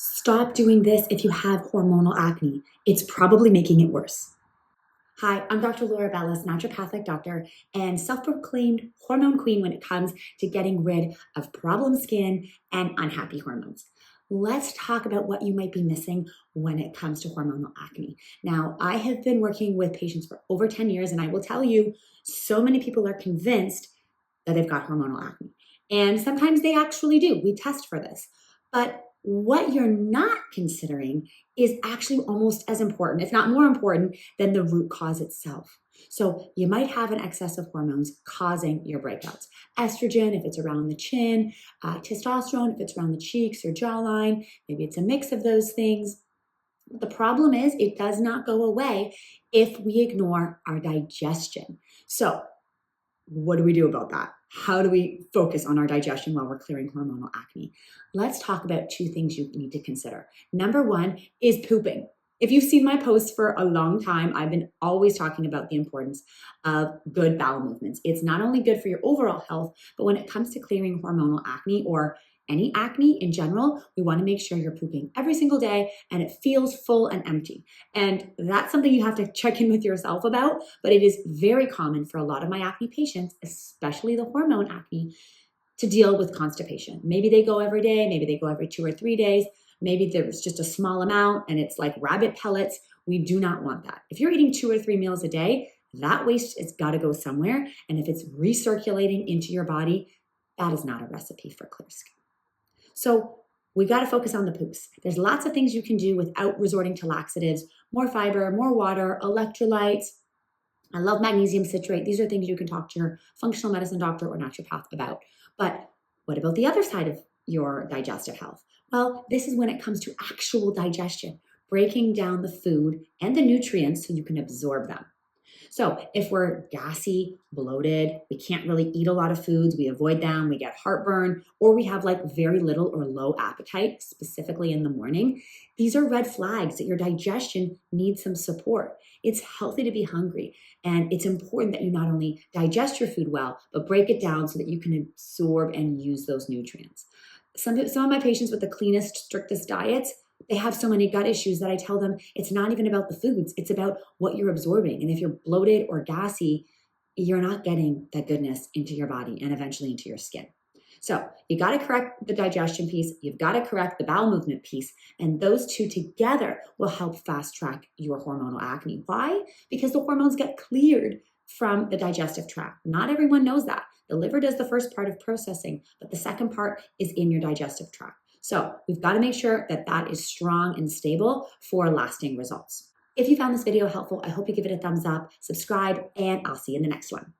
Stop doing this if you have hormonal acne. It's probably making it worse. Hi, I'm Dr. Laura Bellis, naturopathic doctor and self-proclaimed hormone queen when it comes to getting rid of problem skin and unhappy hormones. Let's talk about what you might be missing when it comes to hormonal acne. Now, I have been working with patients for over 10 years, and I will tell you, so many people are convinced that they've got hormonal acne. And sometimes they actually do. We test for this. But what you're not considering is actually almost as important, if not more important, than the root cause itself. So you might have an excess of hormones causing your breakouts. Estrogen, if it's around the chin, testosterone, if it's around the cheeks or jawline, maybe it's a mix of those things. The problem is it does not go away if we ignore our digestion. So what do we do about that? How do we focus on our digestion while we're clearing hormonal acne? Let's talk about two things you need to consider. Number one is pooping. If you've seen my posts for a long time, I've been always talking about the importance of good bowel movements. It's not only good for your overall health, but when it comes to clearing hormonal acne or any acne in general, we want to make sure you're pooping every single day and it feels full and empty. And that's something you have to check in with yourself about, but it is very common for a lot of my acne patients, especially the hormone acne, to deal with constipation. Maybe they go every day, maybe they go every 2 or 3 days, maybe there's just a small amount and it's like rabbit pellets. We do not want that. If you're eating 2 or 3 meals a day, that waste has got to go somewhere. And if it's recirculating into your body, that is not a recipe for clear skin. So we got to focus on the poops. There's lots of things you can do without resorting to laxatives, more fiber, more water, electrolytes. I love magnesium citrate. These are things you can talk to your functional medicine doctor or naturopath about. But what about the other side of your digestive health? Well, this is when it comes to actual digestion, breaking down the food and the nutrients so you can absorb them. So if we're gassy, bloated, we can't really eat a lot of foods, we avoid them, we get heartburn, or we have like very little or low appetite, specifically in the morning, these are red flags that your digestion needs some support. It's healthy to be hungry, and it's important that you not only digest your food well, but break it down so that you can absorb and use those nutrients. Some of my patients with the cleanest, strictest diets, they have so many gut issues that I tell them it's not even about the foods, it's about what you're absorbing. And if you're bloated or gassy, you're not getting that goodness into your body and eventually into your skin. So you got to correct the digestion piece, you've got to correct the bowel movement piece, and those two together will help fast track your hormonal acne. Why? Because the hormones get cleared from the digestive tract. Not everyone knows that. The liver does the first part of processing, but the second part is in your digestive tract. So we've got to make sure that that is strong and stable for lasting results. If you found this video helpful, I hope you give it a thumbs up, subscribe, and I'll see you in the next one.